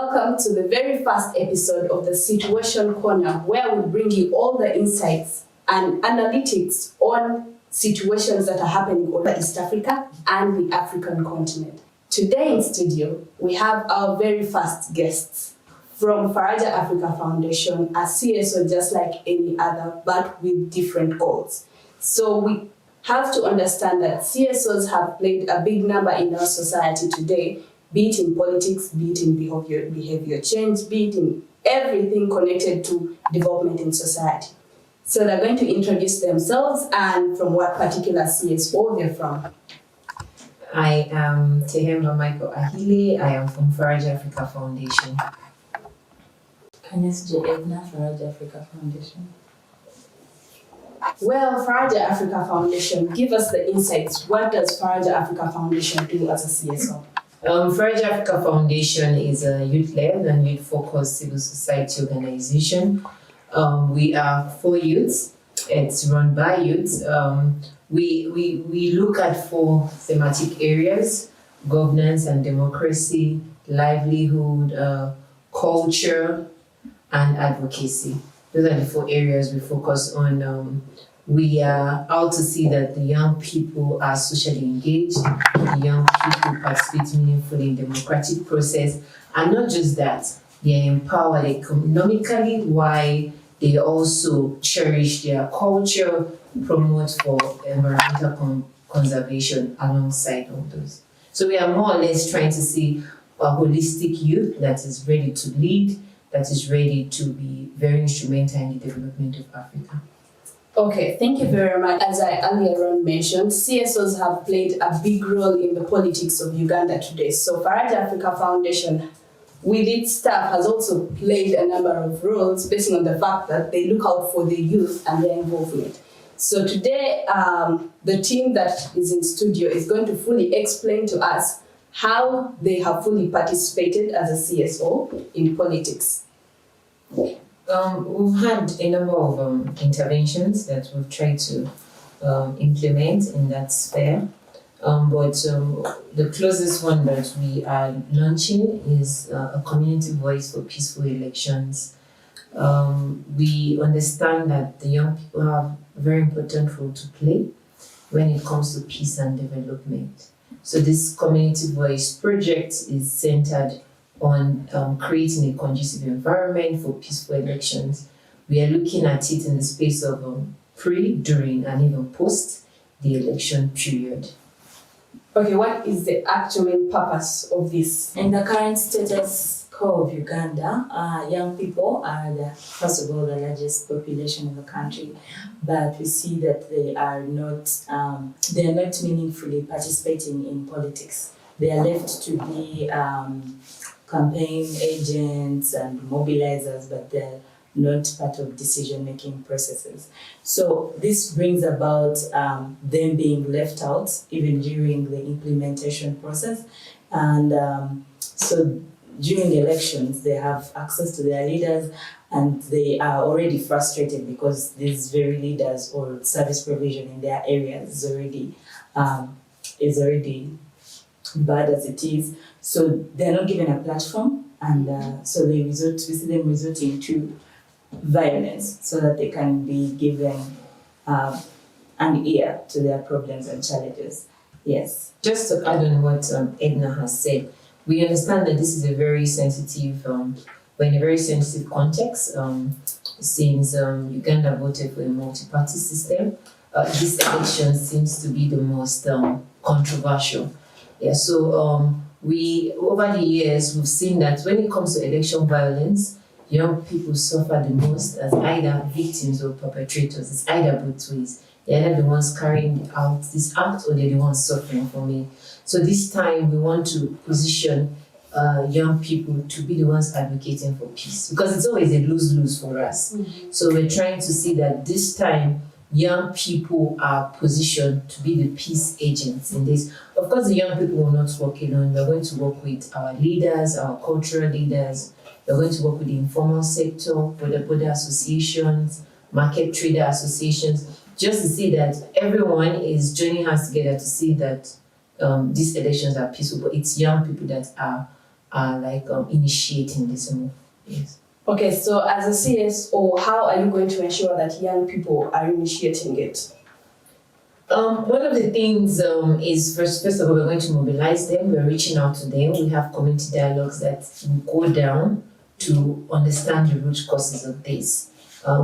Welcome to the very first episode of the Situation Corner, where we bring you all the insights and analytics on situations that are happening over East Africa and the African continent. Today in studio, we have our very first guests from Faraja Africa Foundation, a CSO just like any other, but with different goals. So we have to understand that CSOs have played a big number in our society today, be it in politics, be it in behavior change, be it in everything connected to development in society. So they're going to introduce themselves and from what particular CSO they're from. I am Tehemba Michael Ahile. I am from Faraja Africa Foundation. Kanyas J. Edna, Faraja Africa Foundation. Well, Faraja Africa Foundation, give us the insights. What does Faraja Africa Foundation do as a CSO? Faraja Africa Foundation is a youth-led and youth-focused civil society organization. We are for youths. It's run by youths. We look at 4 thematic areas: governance and democracy, livelihood, culture, and advocacy. Those are the 4 areas we focus on. We are out to see that the young people are socially engaged, the young people participate meaningfully in the democratic process, and not just that, they are empowered economically while they also cherish their culture, promote for environmental conservation alongside all those. So we are more or less trying to see a holistic youth that is ready to lead, that is ready to be very instrumental in the development of Africa. Okay, thank you very much. As I earlier on mentioned, CSOs have played a big role in the politics of Uganda today. So Faraja Africa Foundation, with its staff, has also played a number of roles based on the fact that they look out for the youth and their involvement. So today, the team that is in studio is going to fully explain to us how they have fully participated as a CSO in politics. We've had a number of interventions that we've tried to implement in that sphere, but the closest one that we are launching is a community voice for peaceful elections. We understand that the young people have a very important role to play when it comes to peace and development. So this community voice project is centered on creating a conducive environment for peaceful elections. We are looking at it in the space of pre, during, and even post the election period. Okay, what is the actual main purpose of this? In the current status quo of Uganda, young people are, first of all, the largest population in the country, but we see that they are not meaningfully participating in politics. They are left to be campaign agents and mobilizers, but they're not part of decision-making processes. So this brings about them being left out even during the implementation process. And so during elections, they have access to their leaders and they are already frustrated because these very leaders or service provision in their areas is already bad as it is. So they're not given a platform, and so we see them resorting to violence so that they can be given an ear to their problems and challenges. Yes. Just to add on what Edna has said, we understand that this is a very sensitive, we're in a very sensitive context. Since Uganda voted for a multi-party system, this election seems to be the most controversial. Yeah, so we over the years we've seen that when it comes to election violence, young people suffer the most as either victims or perpetrators. It's either both ways. They're either the ones carrying out this act or they're the ones suffering from it. So this time we want to position young people to be the ones advocating for peace, because it's always a lose-lose for us. Mm-hmm. So we're trying to see that this time young people are positioned to be the peace agents in this. Of course, the young people will not work alone. We're going to work with our leaders, our cultural leaders. We're going to work with the informal sector, border associations, market trader associations, just to see that everyone is joining hands together to see that these elections are peaceful. But it's young people that are are like initiating this move. Yes. Okay, so as a CSO, how are you going to ensure that young people are initiating it? One of the things is first of all, we're going to mobilize them. We're reaching out to them. We have community dialogues that will go down to understand the root causes of this.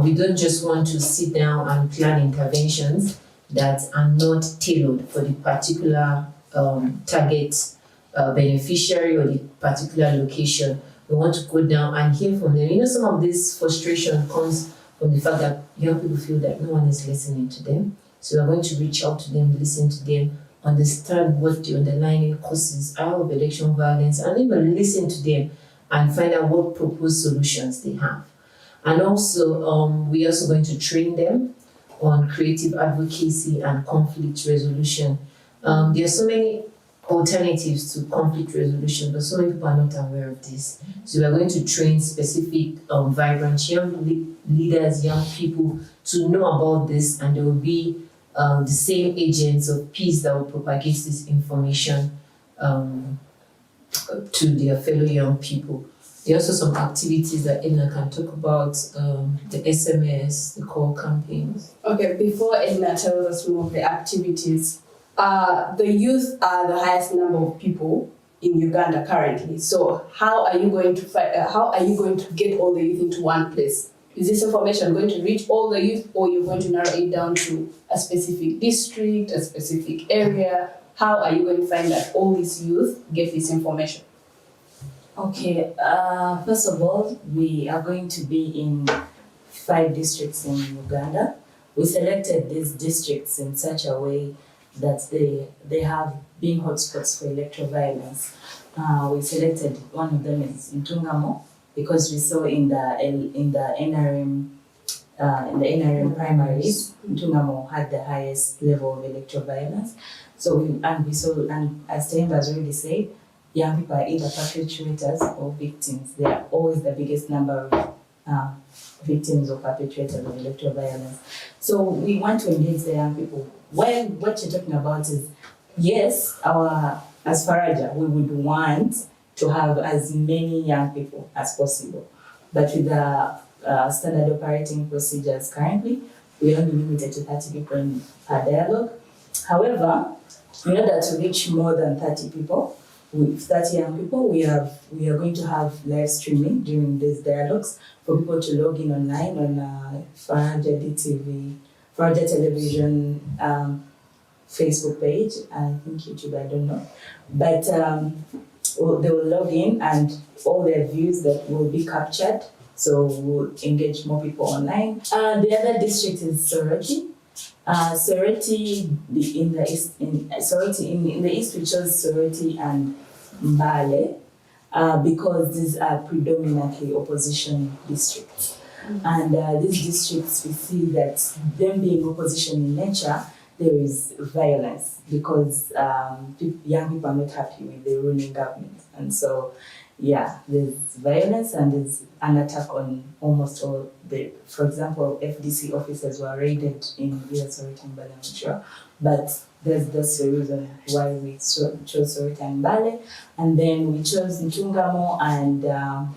We don't just want to sit down and plan interventions that are not tailored for the particular target beneficiary or the particular location. We want to go down and hear from them. Some of this frustration comes from the fact that young people feel that no one is listening to them. So we're going to reach out to them, listen to them, understand what the underlying causes are of election violence, and even listen to them and find out what proposed solutions they have. And also, we're also going to train them on creative advocacy and conflict resolution. There are so many alternatives to conflict resolution, but so many people are not aware of this. So we're going to train specific vibrant young leaders, young people to know about this, and there will be the same agents of peace that will propagate this information to their fellow young people. There are also some activities that Edna can talk about, the SMS, the call campaigns. Okay, before Edna tells us more of the activities, the youth are the highest number of people in Uganda currently. So how are you going to get all the youth into one place? Is this information going to reach all the youth, or you're going to narrow it down to a specific district, a specific area? How are you going to find that all these youth get this information? Okay, first of all, we are going to be in 5 districts in Uganda. We selected these districts in such a way that they have been hotspots for electoral violence. We selected one of them is in Ntungamo, because we saw in the NRM primaries, Ntungamo had the highest level of electoral violence. So we saw, and as Temba has already said, young people are either perpetrators or victims. They are always the biggest number of victims or perpetrators of electoral violence. So we want to engage the young people. Well, what you're talking about is, yes, as Faraja, we would want to have as many young people as possible. But with the standard operating procedures currently, we only limited to 30 people per dialogue. However, in order to reach more than 30 people, with 30 young people, we are going to have live streaming during these dialogues for people to log in online on FarajaDTv, Faraja Television Facebook page, I think YouTube, I don't know. But they will log in and all their views that will be captured. So we'll engage more people online. The other district is Soroti. Soroti in the east, we chose Soroti and Mbale because these are predominantly opposition districts. And these districts, we see that them being opposition in nature, there is violence because young people are not happy with the ruling government. And so, yeah, there's violence and there's an attack on almost all for example, FDC offices were raided in Soroti and Mbale, I'm not sure. But that's the reason why we chose Soroti and Mbale. And then we chose Ntungamo and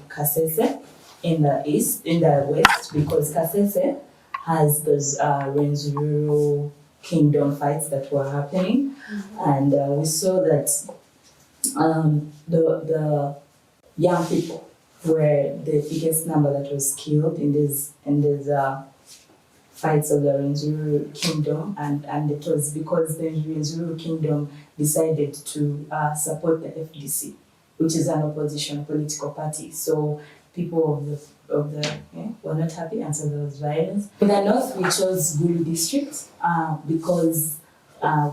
Kasese in the west, because Kasese has those Rwenzururu kingdom fights that were happening. And we saw that the young people were the biggest number that was killed in these fights of the Rwenzururu kingdom, and it was because the Rwenzururu kingdom decided to support the FDC, which is an opposition political party. So people were not happy, and so there was violence. In the north, we chose Gulu district because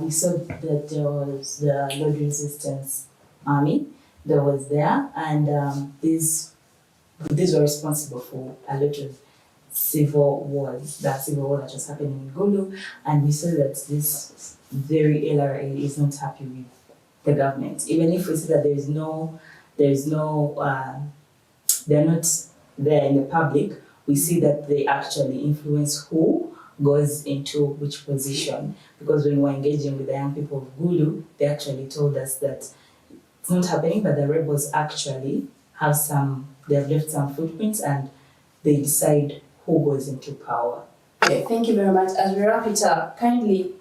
we saw that there was the Lord Resistance Army that was there, and these were responsible for a lot of civil wars, that civil war that was happening in Gulu, and we saw that this very LRA is not happy with the government. Even if we see that they're not there in the public, we see that they actually influence who goes into which position. Because when we're engaging with the young people of Gulu, they actually told us that not happening, but the rebels actually they have left some footprints and they decide who goes into power. Okay, thank you very much. As we wrap it up, kindly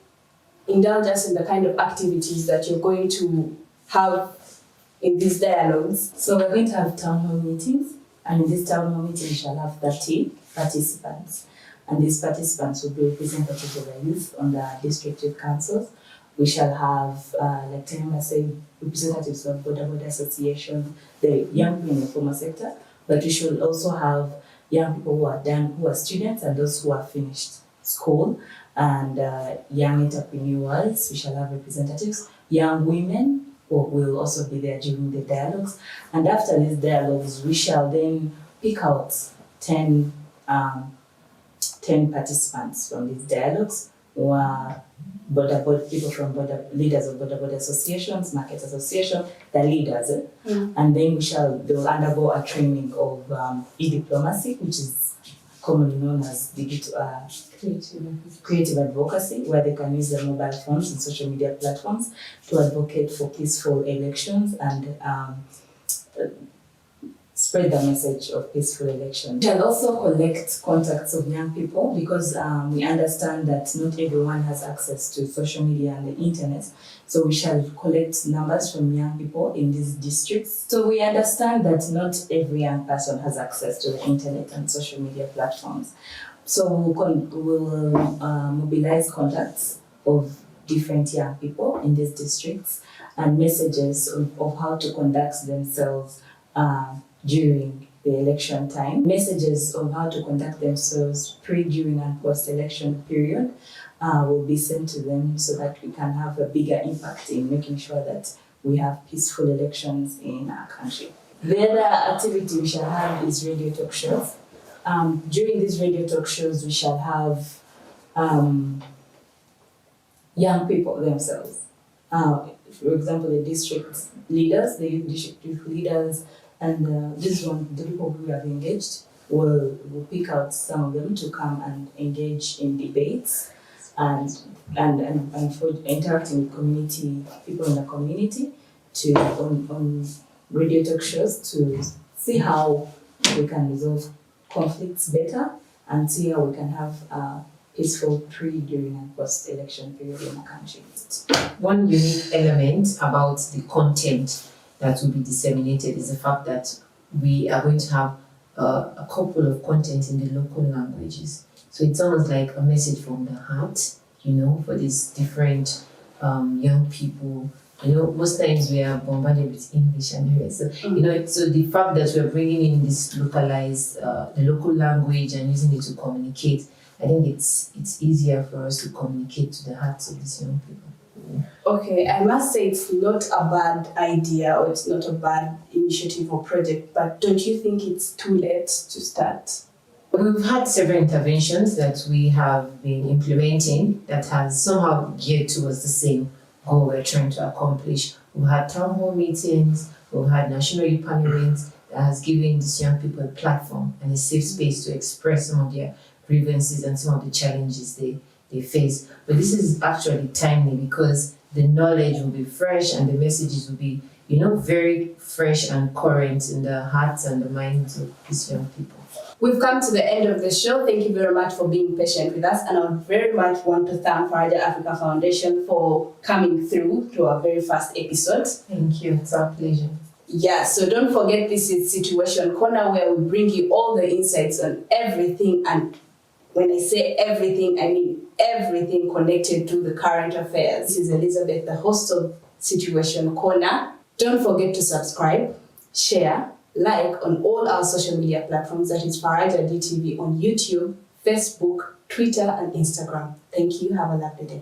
indulge us in the kind of activities that you're going to have in these dialogues. So we're going to have town hall meetings, and in this town hall meeting we shall have 30 participants. And these participants will be representatives of the youth on the district youth councils. We shall have, like Tenema said, representatives of Boda Association, the young people in the formal sector, but we should also have young people who are students and those who have finished school, and young entrepreneurs. We shall have representatives, young women who will also be there during the dialogues. And after these dialogues, we shall then pick out 10 participants from these dialogues who are people from leaders of border associations, market association, the leaders. And then they'll undergo a training of e-diplomacy, which is commonly known as creative advocacy, where they can use their mobile phones and social media platforms to advocate for peaceful elections and spread the message of peaceful elections. We shall also collect contacts of young people because we understand that not everyone has access to social media and the internet. So we shall collect numbers from young people in these districts. So we understand that not every young person has access to the internet and social media platforms. So we'll mobilize contacts of different young people in these districts and messages of how to conduct themselves during the election time, messages of how to conduct themselves pre, during, and post-election period will be sent to them so that we can have a bigger impact in making sure that we have peaceful elections in our country. The other activity we shall have is radio talk shows. During these radio talk shows, we shall have young people themselves. For example, the district leaders, the district leaders, and the people who have engaged will pick out some of them to come and engage in debates and for interacting with community people in the community on radio talk shows to see how we can resolve conflicts better and see how we can have a peaceful pre, during, and post-election period in the country. One unique element about the content that will be disseminated is the fact that we are going to have a couple of content in the local languages. So it sounds like a message from the heart, for these different young people. Most times we are bombarded with English and US. So, so the fact that we're bringing in this localized, the local language and using it to communicate, I think it's easier for us to communicate to the hearts of these young people. Okay, I must say it's not a bad idea or it's not a bad initiative or project, but don't you think it's too late to start? We've had several interventions that we have been implementing that has somehow geared towards the same goal we're trying to accomplish. We've had town hall meetings, we've had national youth panel events that has given these young people a platform and a safe space to express some of their grievances and some of the challenges they face. But this is actually timely because the knowledge will be fresh and the messages will be, very fresh and current in the hearts and the minds of these young people. We've come to the end of the show. Thank you very much for being patient with us, and I would very much want to thank Faraja Africa Foundation for coming through to our very first episode. Thank you. It's our pleasure. Yeah, so don't forget, this is Situation Corner, where we bring you all the insights on everything, and when I say everything, I mean everything connected to the current affairs. This is Elizabeth, the host of Situation Corner. Don't forget to subscribe, share, like on all our social media platforms. That is FarajaDTv on YouTube, Facebook, Twitter, and Instagram. Thank you. Have a lovely day.